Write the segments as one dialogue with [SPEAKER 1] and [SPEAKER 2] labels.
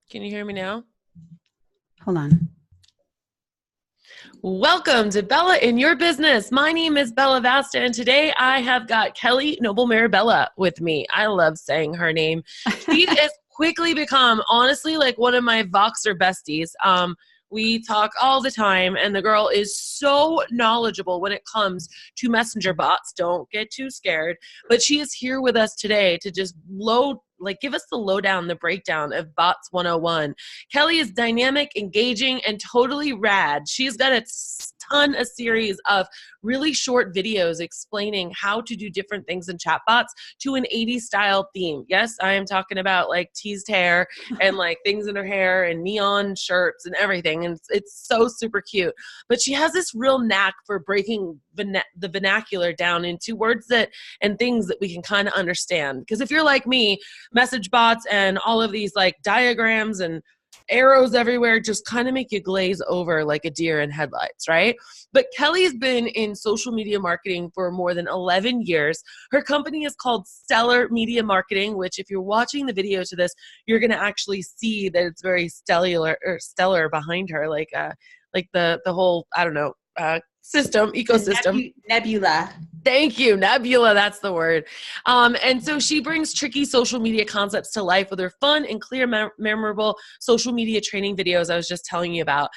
[SPEAKER 1] Can you hear me now?
[SPEAKER 2] Hold on.
[SPEAKER 1] Welcome to Bella in Your Business. My name is Bella Vasta, and today I have got Kelly Noble Mirabella with me. I love saying her name. She has quickly become, honestly, like one of my Voxer besties. We talk all the time, and the girl is so knowledgeable when it comes to messenger bots. Don't get too scared. But she is here with us today to just give us the lowdown, the breakdown of Bots 101. Kelly is dynamic, engaging, and totally rad. She's got a series of really short videos explaining how to do different things in chatbots to an 80s style theme. Yes, I am talking about like teased hair and like things in her hair and neon shirts and everything. And it's so super cute. But she has this real knack for breaking the vernacular down into words and things that we can kind of understand. Because if you're like me, message bots and all of these like diagrams and arrows everywhere just kind of make you glaze over like a deer in headlights, right? But Kelly's been in social media marketing for more than 11 years. Her company is called Stellar Media Marketing, which if you're watching the video to this, you're going to actually see that it's very stellar behind her, like the whole, I don't know, ecosystem.
[SPEAKER 2] Nebula.
[SPEAKER 1] Thank you. Nebula, that's the word. And so she brings tricky social media concepts to life with her fun and clear, memorable social media training videos I was just telling you about.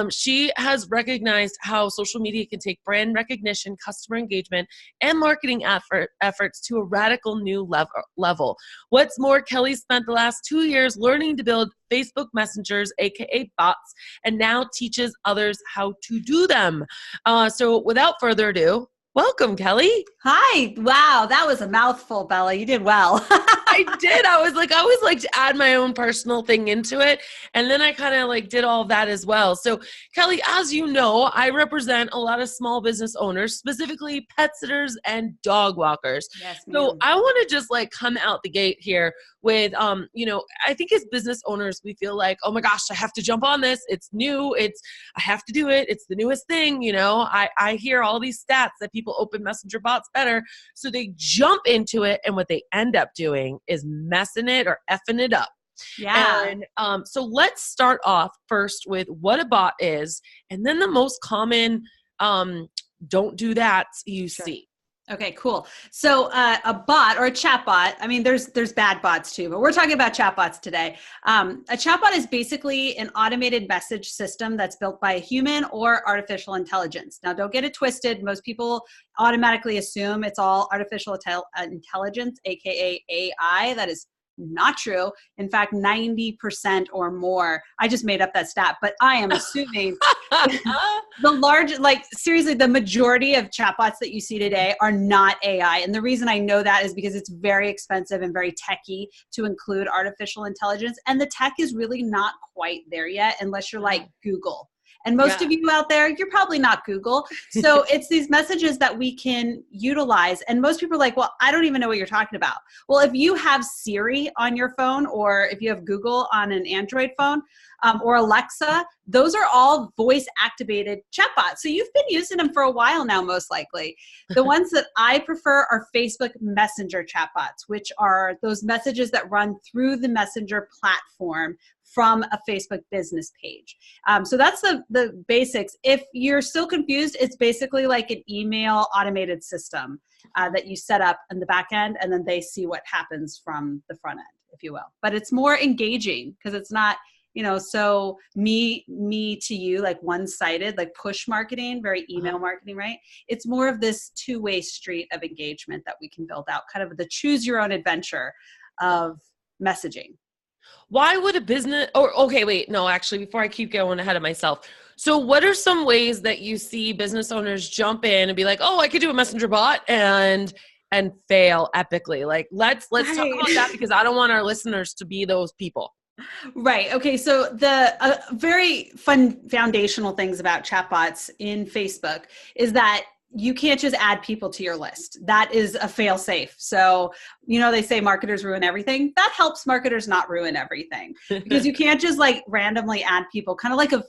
[SPEAKER 1] She has recognized how social media can take brand recognition, customer engagement, and marketing efforts to a radical new level. What's more, Kelly spent the last 2 years learning to build Facebook messengers, aka bots, and now teaches others how to do them. So without further ado, welcome, Kelly.
[SPEAKER 2] Hi. Wow. That was a mouthful, Bella. You did well.
[SPEAKER 1] I did. I always like to add my own personal thing into it. And then I kind of like did all of that as well. So Kelly, as you know, I represent a lot of small business owners, specifically pet sitters and dog walkers.
[SPEAKER 2] Yes, ma'am.
[SPEAKER 1] So I want to just like come out the gate here with, I think as business owners, we feel like, oh my gosh, I have to jump on this. It's new. I have to do it. It's the newest thing. I hear all these stats that people open messenger bots better. So they jump into it. And what they end up doing is messing it or effing it up.
[SPEAKER 2] Yeah.
[SPEAKER 1] And so let's start off first with what a bot is, and then the most common don't do that you see.
[SPEAKER 2] Okay, cool. So a bot or a chatbot, I mean, there's bad bots too, but we're talking about chatbots today. A chatbot is basically an automated message system that's built by a human or artificial intelligence. Now, don't get it twisted. Most people automatically assume it's all artificial intelligence, aka AI. That is not true. In fact, 90% or more. I just made up that stat, but I am assuming seriously, the majority of chatbots that you see today are not AI. And the reason I know that is because it's very expensive and very techy to include artificial intelligence. And the tech is really not quite there yet, unless you're like Google. And most of you out there, you're probably not Google. So it's these messages that we can utilize. And most people are like, well, I don't even know what you're talking about. Well, if you have Siri on your phone, or if you have Google on an Android phone, or Alexa, those are all voice activated chatbots. So you've been using them for a while now, most likely. The ones that I prefer are Facebook Messenger chatbots, which are those messages that run through the Messenger platform from a Facebook business page. So that's the basics. If you're still confused, it's basically like an email automated system that you set up in the back end, and then they see what happens from the front end, if you will. But it's more engaging because it's not, so me to you, like one-sided, like push marketing, very email marketing, right? It's more of this two-way street of engagement that we can build out, kind of the choose your own adventure of messaging.
[SPEAKER 1] Why would a business, before I keep going ahead of myself. So what are some ways that you see business owners jump in and be like, oh, I could do a messenger bot and fail epically? Like, let's talk about that, because I don't want our listeners to be those people.
[SPEAKER 2] Right. Okay. So the very fun foundational things about chatbots in Facebook is that you can't just add people to your list. That is a fail safe. So, they say marketers ruin everything. That helps marketers not ruin everything, because you can't just like randomly add people, kind of like a,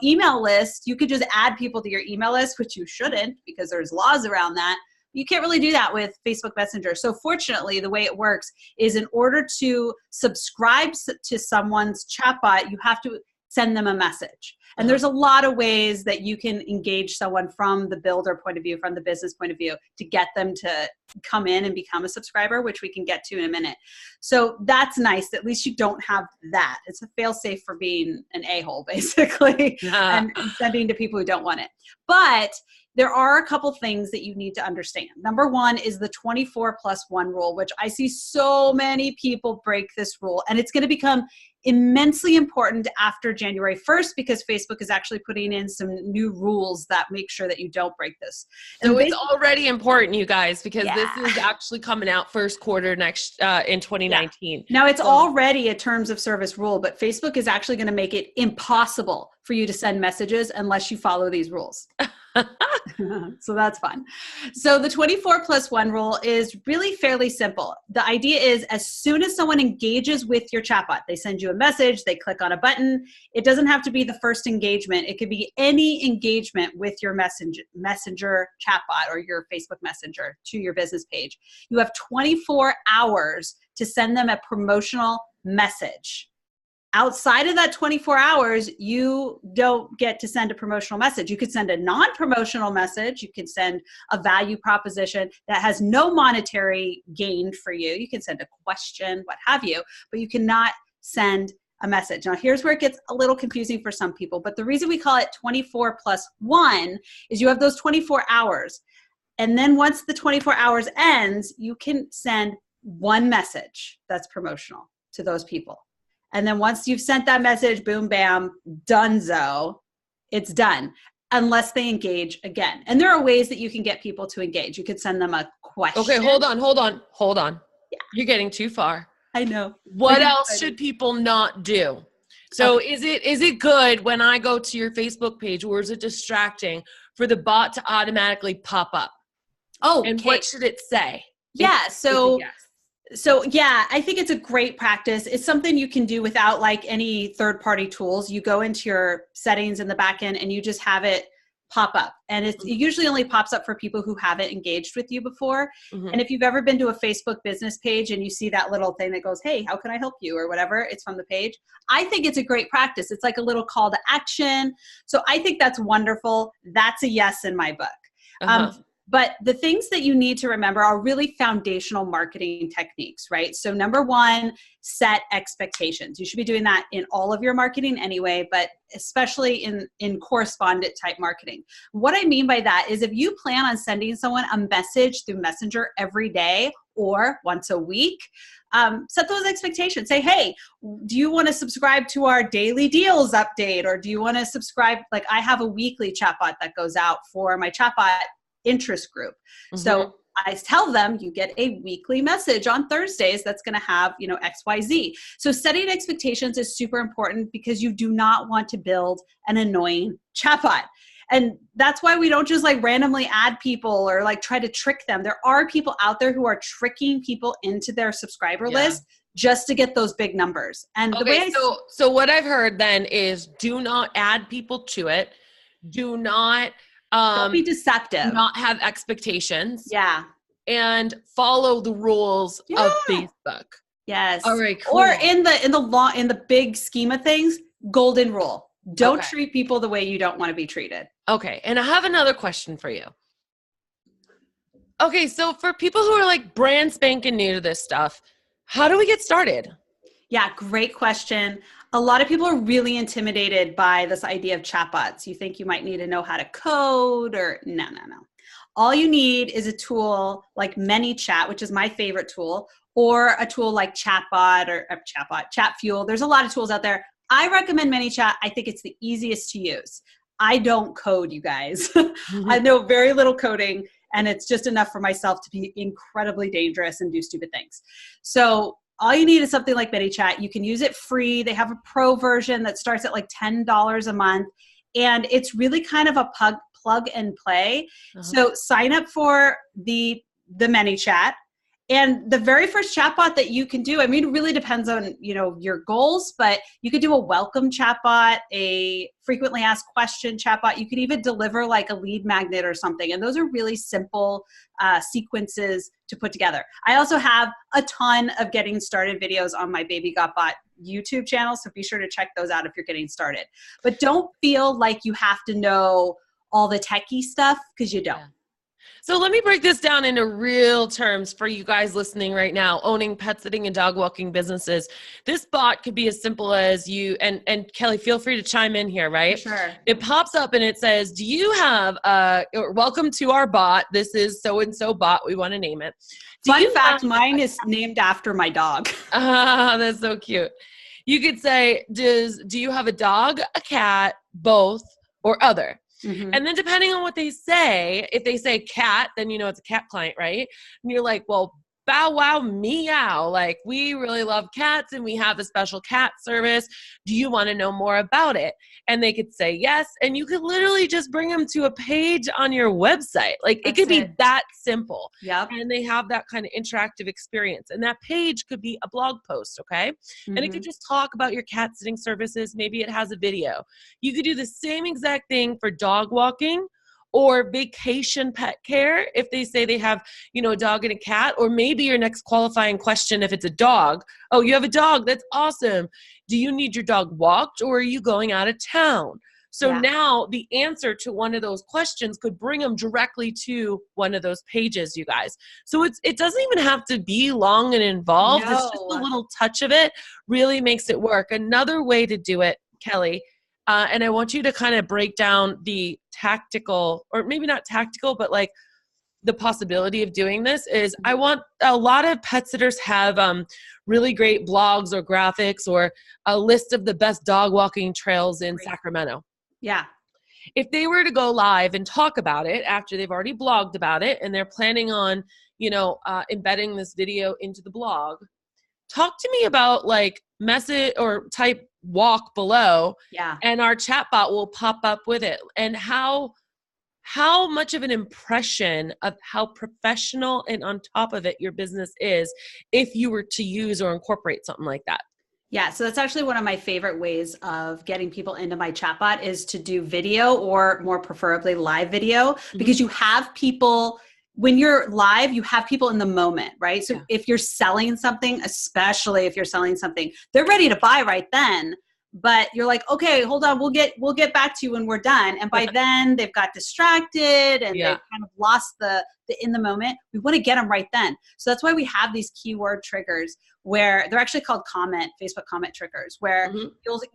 [SPEAKER 2] email list. You could just add people to your email list, which you shouldn't, because there's laws around that. You can't really do that with Facebook Messenger. So fortunately, the way it works is in order to subscribe to someone's chatbot, you have to send them a message. And there's a lot of ways that you can engage someone from the builder point of view, from the business point of view, to get them to come in and become a subscriber, which we can get to in a minute. So that's nice. At least you don't have that. It's a fail-safe for being an a-hole, basically, and sending to people who don't want it. But there are a couple things that you need to understand. Number one is the 24+1 rule, which I see so many people break this rule. And it's going to become immensely important after January 1st because Facebook is actually putting in some new rules that make sure that you don't break this. And
[SPEAKER 1] so it's already important, you guys, because this is actually coming out first quarter next in 2019.
[SPEAKER 2] Now it's already a terms of service rule, but Facebook is actually going to make it impossible for you to send messages unless you follow these rules. So that's fun. So the 24+1 rule is really fairly simple. The idea is as soon as someone engages with your chatbot, they send you a message, they click on a button. It doesn't have to be the first engagement. It could be any engagement with your messenger chatbot or your Facebook Messenger to your business page. You have 24 hours to send them a promotional message. Outside of that 24 hours, you don't get to send a promotional message. You could send a non-promotional message. You can send a value proposition that has no monetary gain for you. You can send a question, what have you, but you cannot send a message. Now, here's where it gets a little confusing for some people, but the reason we call it 24+1 is you have those 24 hours. And then once the 24 hours ends, you can send one message that's promotional to those people. And then once you've sent that message, boom, bam, donezo, it's done, unless they engage again. And there are ways that you can get people to engage. You could send them a question.
[SPEAKER 1] Okay, hold on. Yeah. You're getting too far.
[SPEAKER 2] I know.
[SPEAKER 1] What else should people not do? So is it good when I go to your Facebook page, or is it distracting for the bot to automatically pop up?
[SPEAKER 2] Oh,
[SPEAKER 1] and what should it say?
[SPEAKER 2] Yeah, So yeah, I think it's a great practice. It's something you can do without like any third-party tools. You go into your settings in the back end and you just have it pop up. And it usually only pops up for people who haven't engaged with you before. And if you've ever been to a Facebook business page and you see that little thing that goes, hey, how can I help you? Or whatever, it's from the page. I think it's a great practice. It's like a little call to action. So I think that's wonderful. That's a yes in my book. But the things that you need to remember are really foundational marketing techniques, right? So number one, set expectations. You should be doing that in all of your marketing anyway, but especially in correspondent type marketing. What I mean by that is if you plan on sending someone a message through Messenger every day or once a week, set those expectations. Say, hey, do you want to subscribe to our daily deals update? Or do you want to subscribe? Like I have a weekly chatbot that goes out for my chatbot interest group. So I tell them you get a weekly message on Thursdays that's going to have, XYZ. So setting expectations is super important because you do not want to build an annoying chatbot. And that's why we don't just like randomly add people or like try to trick them. There are people out there who are tricking people into their subscriber list just to get those big numbers. And the way
[SPEAKER 1] so what I've heard then is do not add people to it. Do not
[SPEAKER 2] don't be deceptive.
[SPEAKER 1] Not have expectations.
[SPEAKER 2] Yeah.
[SPEAKER 1] And follow the rules of Facebook.
[SPEAKER 2] Yes.
[SPEAKER 1] All right, cool.
[SPEAKER 2] Or in the big scheme of things, golden rule. Don't treat people the way you don't want to be treated.
[SPEAKER 1] Okay. And I have another question for you. Okay, so for people who are like brand spanking new to this stuff, how do we get started?
[SPEAKER 2] Yeah, great question. A lot of people are really intimidated by this idea of chatbots. You think you might need to know how to code or no. All you need is a tool like ManyChat, which is my favorite tool, or a tool like Chatbot or Chatfuel. There's a lot of tools out there. I recommend ManyChat. I think it's the easiest to use. I don't code, you guys. I know very little coding, and it's just enough for myself to be incredibly dangerous and do stupid things. So all you need is something like ManyChat. You can use it free. They have a pro version that starts at like $10 a month. And it's really kind of a plug and play. So sign up for the ManyChat And the very first chatbot that you can do, I mean, it really depends on, you know, your goals, but you could do a welcome chatbot, a frequently asked question chatbot. You could even deliver like a lead magnet or something. And those are really simple sequences to put together. I also have a ton of getting started videos on my Baby Got Bot YouTube channel. So be sure to check those out if you're getting started. But don't feel like you have to know all the techie stuff, because you don't.
[SPEAKER 1] Yeah. So let me break this down into real terms for you guys listening right now, owning pet sitting and dog walking businesses. This bot could be as simple as you, and Kelly, feel free to chime in here, right?
[SPEAKER 2] Sure.
[SPEAKER 1] It pops up and it says, do you have, or welcome to our bot. This is so-and-so bot. We want to name it.
[SPEAKER 2] Fun fact, mine is named after my dog.
[SPEAKER 1] That's so cute. You could say, do you have a dog, a cat, both, or other? Mm-hmm. And then depending on what they say, if they say cat, then you know it's a cat client, right? And you're like, well, bow wow, meow. Like, we really love cats and we have a special cat service. Do you want to know more about it? And they could say yes. And you could literally just bring them to a page on your website. Like, it could be that simple.
[SPEAKER 2] Yep.
[SPEAKER 1] And they have that kind of interactive experience. And that page could be a blog post, okay? Mm-hmm. And it could just talk about your cat sitting services. Maybe it has a video. You could do the same exact thing for dog walking or vacation pet care if they say they have, you know, a dog and a cat, or maybe your next qualifying question if it's a dog. Oh, you have a dog. That's awesome. Do you need your dog walked, or are you going out of town? So now the answer to one of those questions could bring them directly to one of those pages, you guys. So it doesn't even have to be long and involved. No. It's just a little touch of it really makes it work. Another way to do it, Kelly, and I want you to kind of break down the tactical, or maybe not tactical, but like the possibility of doing this is, I want a lot of pet sitters have really great blogs or graphics or a list of the best dog walking trails in Sacramento.
[SPEAKER 2] Yeah.
[SPEAKER 1] If they were to go live and talk about it after they've already blogged about it and they're planning on, you know, embedding this video into the blog, talk to me about like message or type walk below, and our chatbot will pop up with it. And how much of an impression of how professional and on top of it your business is if you were to use or incorporate something like that.
[SPEAKER 2] Yeah, so that's actually one of my favorite ways of getting people into my chatbot is to do video, or more preferably live video, because you have people. When you're live, you have people in the moment, right? So if you're selling something, especially if you're selling something, they're ready to buy right then. But you're like, okay, hold on, we'll get back to you when we're done. And by then they've got distracted and they've kind of lost the in the moment. We want to get them right then. So that's why we have these keyword triggers, where they're actually called Facebook comment triggers, where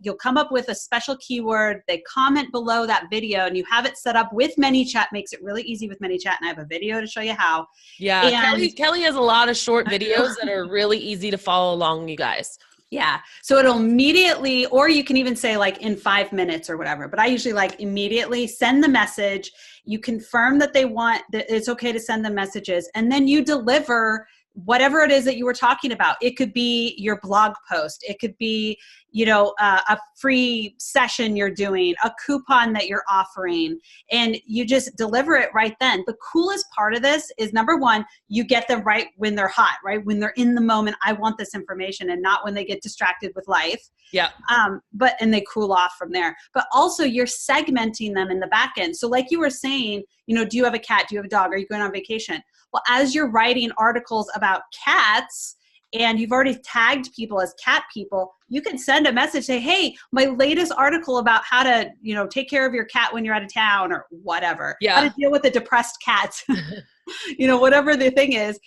[SPEAKER 2] you'll come up with a special keyword, they comment below that video, and you have it set up with ManyChat. Makes it really easy with ManyChat, and I have a video to show you how.
[SPEAKER 1] Yeah, and Kelly has a lot of short videos that are really easy to follow along, you guys.
[SPEAKER 2] Yeah. So it'll immediately, or you can even say like in 5 minutes or whatever, but I usually like immediately send the message. You confirm that they want, that it's okay to send them messages, and then you deliver whatever it is that you were talking about. It could be your blog post. It could be, you know, a free session you're doing, a coupon that you're offering, and you just deliver it right then. The coolest part of this is, number one, you get them right when they're hot, right? When they're in the moment, I want this information, and not when they get distracted with life.
[SPEAKER 1] Yeah.
[SPEAKER 2] And they cool off from there. But also you're segmenting them in the back end. So like you were saying, you know, do you have a cat? Do you have a dog? Are you going on vacation? Well, as you're writing articles about cats and you've already tagged people as cat people, you can send a message, say, hey, my latest article about how to, you know, take care of your cat when you're out of town, or whatever.
[SPEAKER 1] Yeah.
[SPEAKER 2] How to deal with a depressed cat. You know, whatever the thing is,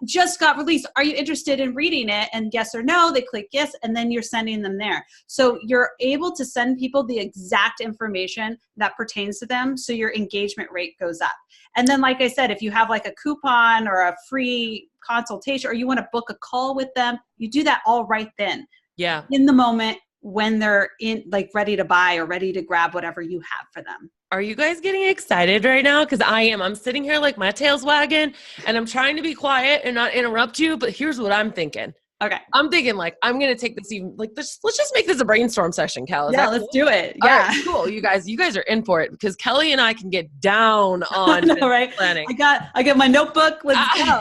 [SPEAKER 2] just got released. Are you interested in reading it? And yes or no, they click yes, and then you're sending them there. So you're able to send people the exact information that pertains to them, so your engagement rate goes up. And then, like I said, if you have like a coupon or a free consultation, or you want to book a call with them, you do that all right then.
[SPEAKER 1] Yeah.
[SPEAKER 2] In the moment, when they're in, like, ready to buy or ready to grab whatever you have for them.
[SPEAKER 1] Are you guys getting excited right now? Because I am. I'm sitting here like my tail's wagging, and I'm trying to be quiet and not interrupt you, but here's what I'm thinking.
[SPEAKER 2] Okay.
[SPEAKER 1] I'm thinking like, I'm going to take this even like, let's just make this a brainstorm session, Cal. Is
[SPEAKER 2] Yeah,
[SPEAKER 1] that
[SPEAKER 2] let's
[SPEAKER 1] cool?
[SPEAKER 2] do it.
[SPEAKER 1] All
[SPEAKER 2] Yeah.
[SPEAKER 1] right, cool. You guys are in for it because Kelly and I can get down on
[SPEAKER 2] I know, right?
[SPEAKER 1] planning.
[SPEAKER 2] I got my notebook. Let's go.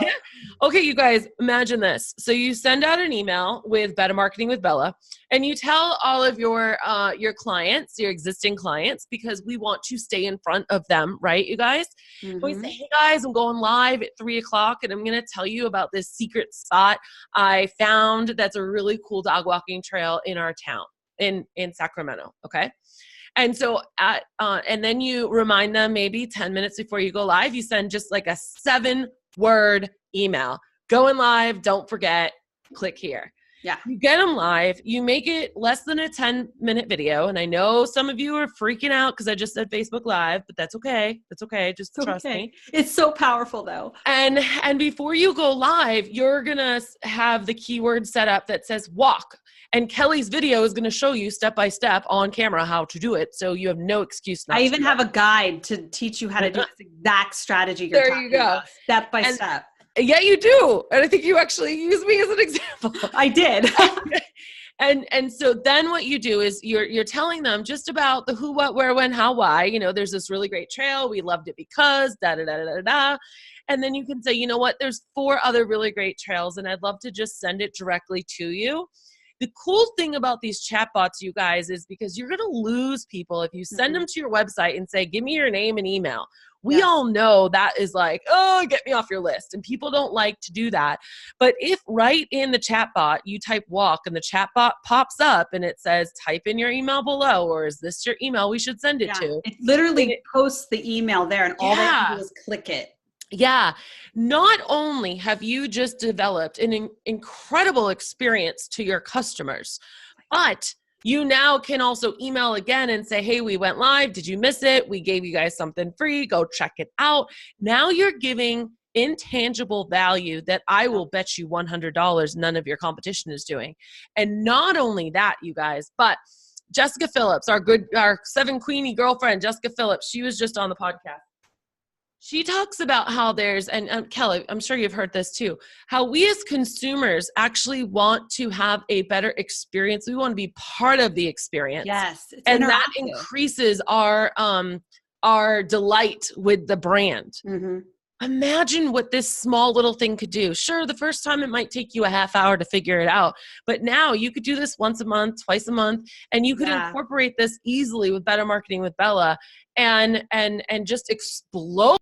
[SPEAKER 1] Okay, you guys, imagine this. So you send out an email with Better Marketing with Bella, and you tell all of your clients, your existing clients, because we want to stay in front of them, right, you guys? And we say, hey guys, I'm going live at 3:00, and I'm going to tell you about this secret spot I found that's a really cool dog walking trail in our town in Sacramento. Okay. And so and then you remind them maybe 10 minutes before you go live, you send just like a 7-word email. Going live, don't forget, click here.
[SPEAKER 2] Yeah.
[SPEAKER 1] You get them live, you make it less than a 10-minute video. And I know some of you are freaking out because I just said Facebook Live, but that's okay. That's okay. Just trust me.
[SPEAKER 2] It's so powerful though.
[SPEAKER 1] And before you go live, you're going to have the keyword set up that says walk. And Kelly's video is going to show you step by step on camera how to do it. So you have no excuse not to.
[SPEAKER 2] I even have a guide to teach you how to do this exact strategy you're
[SPEAKER 1] talking about,
[SPEAKER 2] step by step.
[SPEAKER 1] Yeah, you do. And I think you actually use me as an example.
[SPEAKER 2] I did.
[SPEAKER 1] And so then what you do is you're telling them just about the who, what, where, when, how, why. You know, there's this really great trail. We loved it because da da da da da. And then you can say, you know what? There's 4 other really great trails, and I'd love to just send it directly to you. The cool thing about these chatbots, you guys, is because you're going to lose people if you send them to your website and say, give me your name and email. We all know that is like, oh, get me off your list. And people don't like to do that. But if right in the chatbot, you type walk and the chatbot pops up and it says, type in your email below, or is this your email we should send it to?
[SPEAKER 2] It literally posts the email there and all they have to do is click it.
[SPEAKER 1] Yeah. Not only have you just developed an incredible experience to your customers, but you now can also email again and say, hey, we went live. Did you miss it? We gave you guys something free. Go check it out. Now you're giving intangible value that I will bet you $100 none of your competition is doing. And not only that, you guys, but Jessica Phillips, our 7 Queenie girlfriend, Jessica Phillips, she was just on the podcast. She talks about how there's, and Kelly, I'm sure you've heard this too, how we as consumers actually want to have a better experience. We want to be part of the experience.
[SPEAKER 2] Yes.
[SPEAKER 1] And that increases our delight with the brand. Imagine what this small little thing could do. Sure, the first time it might take you a half hour to figure it out, but now you could do this once a month, twice a month, and you could incorporate this easily with Better Marketing with Bella and just explode